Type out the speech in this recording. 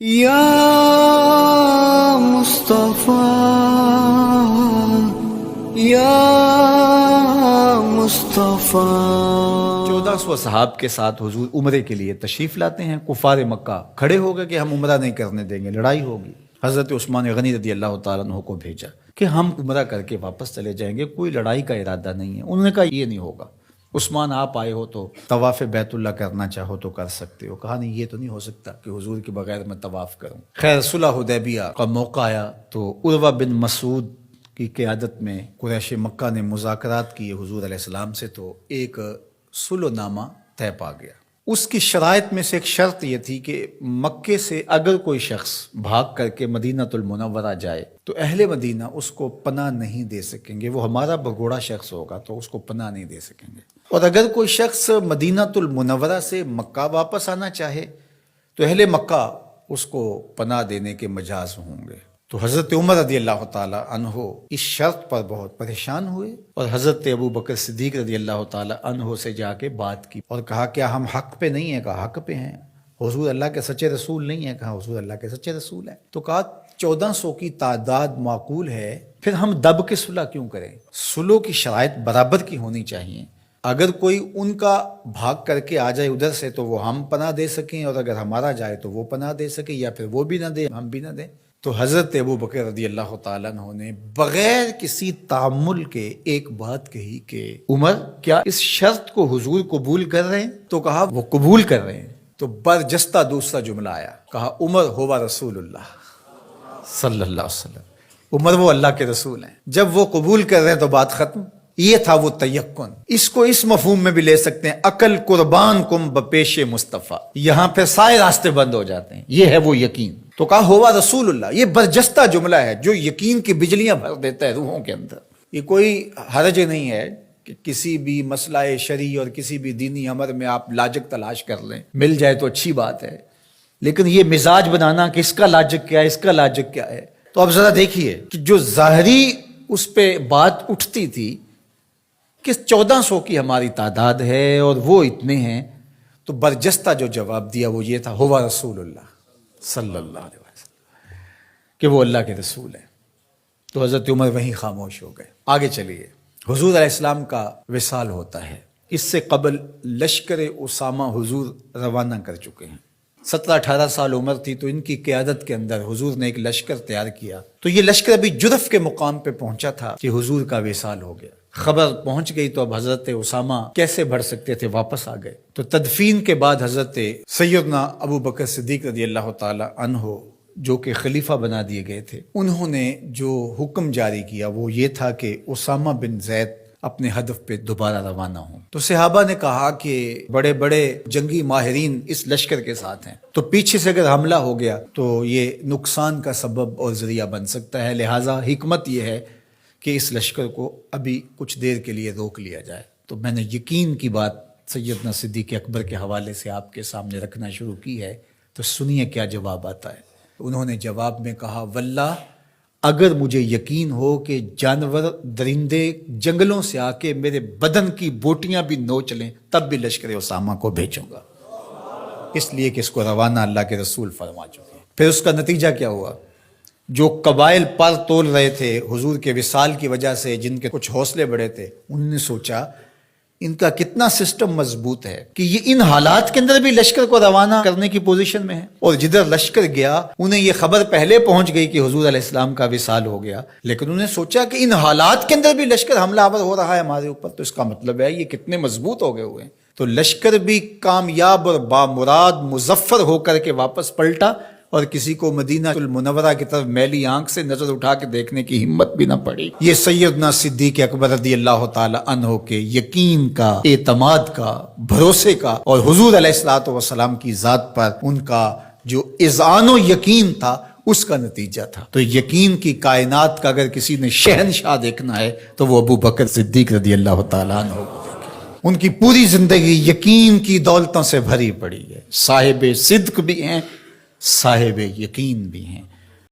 یا مصطفیٰ یا مصطفیٰ 1400 اصحاب کے ساتھ حضور عمرے کے لیے تشریف لاتے ہیں. کفار مکہ کھڑے ہو گئے کہ ہم عمرہ نہیں کرنے دیں گے، لڑائی ہوگی. حضرت عثمان غنی رضی اللہ تعالیٰ عنہ کو بھیجا کہ ہم عمرہ کر کے واپس چلے جائیں گے، کوئی لڑائی کا ارادہ نہیں ہے. انہوں نے کہا یہ نہیں ہوگا. عثمان آپ آئے ہو تو طواف بیت اللہ کرنا چاہو تو کر سکتے ہو. کہا نہیں یہ تو نہیں ہو سکتا کہ حضور کے بغیر میں طواف کروں. خیر صلح حدیبیہ کا موقع آیا تو عروہ بن مسعود کی قیادت میں قریش مکہ نے مذاکرات کیے حضور علیہ السلام سے، تو ایک صلح نامہ طے پا گیا. اس کی شرائط میں سے ایک شرط یہ تھی کہ مکے سے اگر کوئی شخص بھاگ کر کے مدینہ المنورہ جائے تو اہل مدینہ اس کو پناہ نہیں دے سکیں گے. وہ ہمارا بگوڑا شخص ہوگا تو اس کو پناہ نہیں دے سکیں گے. اور اگر کوئی شخص مدینہ المنورہ سے مکہ واپس آنا چاہے تو اہل مکہ اس کو پناہ دینے کے مجاز ہوں گے. تو حضرت عمر رضی اللہ تعالی عنہ اس شرط پر بہت پریشان ہوئے اور حضرت ابو بکر صدیق رضی اللہ تعالی عنہ سے جا کے بات کی اور کہا کیا ہم حق پہ نہیں ہیں؟ کہا حق پہ ہیں. حضور اللہ کے سچے رسول نہیں ہیں؟ کہا حضور اللہ کے سچے رسول ہیں. تو کہا 1400 کی تعداد معقول ہے، پھر ہم دب کے صلح کیوں کریں؟ صلح کی شرائط برابر کی ہونی چاہیے. اگر کوئی ان کا بھاگ کر کے آ جائے ادھر سے تو وہ ہم پناہ دے سکیں، اور اگر ہمارا جائے تو وہ پناہ دے سکیں، یا پھر وہ بھی نہ دے ہم بھی نہ دیں. تو حضرت ابو بکر رضی اللہ تعالیٰ عنہ نے بغیر کسی تعامل کے ایک بات کہی کہ عمر کیا اس شرط کو حضور قبول کر رہے ہیں؟ تو کہا وہ قبول کر رہے ہیں. تو برجستہ دوسرا جملہ آیا، کہا عمر ہوا رسول اللہ صلی اللہ علیہ وسلم. عمر وہ اللہ کے رسول ہیں. جب وہ قبول کر رہے ہیں تو بات ختم. یہ تھا وہ تیقن. اس کو اس مفہوم میں بھی لے سکتے ہیں، عقل قربان کم بپیش مصطفیٰ. یہاں پہ سارے راستے بند ہو جاتے ہیں. یہ ہے وہ یقین. تو کہا ہوا رسول اللہ. یہ برجستہ جملہ ہے جو یقین کی بجلیاں بھر دیتا ہے روحوں کے اندر. یہ کوئی حرج نہیں ہے کہ کسی بھی مسئلہ شرعی اور کسی بھی دینی امر میں آپ لاجک تلاش کر لیں، مل جائے تو اچھی بات ہے. لیکن یہ مزاج بنانا کہ اس کا لاجک کیا ہے، اس کا لاجک کیا ہے. تو اب ذرا دیکھیے کہ جو ظاہری اس پہ بات اٹھتی تھی کہ 1400 کی ہماری تعداد ہے اور وہ اتنے ہیں، تو برجستہ جو جواب دیا وہ یہ تھا ہوا رسول اللہ صلی اللہ علیہ وسلم، کہ وہ اللہ کے رسول ہیں. تو حضرت عمر وہیں خاموش ہو گئے. آگے چلیے. حضور علیہ السلام کا وصال ہوتا ہے. اس سے قبل لشکر اسامہ حضور روانہ کر چکے ہیں. 17-18 سال عمر تھی تو ان کی قیادت کے اندر حضور نے ایک لشکر تیار کیا. تو یہ لشکر ابھی جرف کے مقام پہ پہنچا تھا کہ حضور کا وصال ہو گیا. خبر پہنچ گئی تو اب حضرت اسامہ کیسے بڑھ سکتے تھے، واپس آ گئے. تو تدفین کے بعد حضرت سیدنا ابو بکر صدیق رضی اللہ تعالی عنہ جو کہ خلیفہ بنا دیے گئے تھے، انہوں نے جو حکم جاری کیا وہ یہ تھا کہ اسامہ بن زید اپنے ہدف پہ دوبارہ روانہ ہوں. تو صحابہ نے کہا کہ بڑے بڑے جنگی ماہرین اس لشکر کے ساتھ ہیں، تو پیچھے سے اگر حملہ ہو گیا تو یہ نقصان کا سبب اور ذریعہ بن سکتا ہے. لہٰذا حکمت یہ ہے کہ اس لشکر کو ابھی کچھ دیر کے لیے روک لیا جائے. تو میں نے یقین کی بات سیدنا صدیق اکبر کے حوالے سے آپ کے سامنے رکھنا شروع کی ہے. تو سنیے کیا جواب آتا ہے. انہوں نے جواب میں کہا واللہ اگر مجھے یقین ہو کہ جانور درندے جنگلوں سے آ کے میرے بدن کی بوٹیاں بھی نوچ لیں تب بھی لشکر اسامہ کو بھیجوں گا، اس لیے کہ اس کو روانہ اللہ کے رسول فرما چکے. پھر اس کا نتیجہ کیا ہوا؟ جو قبائل پر تول رہے تھے حضور کے وصال کی وجہ سے، جن کے کچھ حوصلے بڑے تھے، انہوں نے سوچا ان کا کتنا سسٹم مضبوط ہے کہ یہ ان حالات کے اندر بھی لشکر کو روانہ کرنے کی پوزیشن میں ہے. اور جدھر لشکر گیا انہیں یہ خبر پہلے پہنچ گئی کہ حضور علیہ السلام کا وصال ہو گیا، لیکن انہوں نے سوچا کہ ان حالات کے اندر بھی لشکر حملہ آور ہو رہا ہے ہمارے اوپر، تو اس کا مطلب ہے یہ کتنے مضبوط ہو گئے ہوئے ہیں. تو لشکر بھی کامیاب اور بامراد مظفر ہو کر کے واپس پلٹا، اور کسی کو مدینہ المنورہ کی طرف میلی آنکھ سے نظر اٹھا کے دیکھنے کی ہمت بھی نہ پڑی. یہ سیدنا صدیق اکبر رضی اللہ تعالی عنہ کے یقین کا، اعتماد کا، بھروسے کا، اور حضور علیہ الصلوۃ والسلام کی ذات پر ان کا جو اذعان و یقین تھا اس کا نتیجہ تھا. تو یقین کی کائنات کا اگر کسی نے شہنشاہ دیکھنا ہے تو وہ ابو بکر صدیق رضی اللہ تعالی عنہ کو دیکھے. ان کی پوری زندگی یقین کی دولتوں سے بھری پڑی ہے. صاحب صدق بھی ہیں، صاحب یقین بھی ہیں.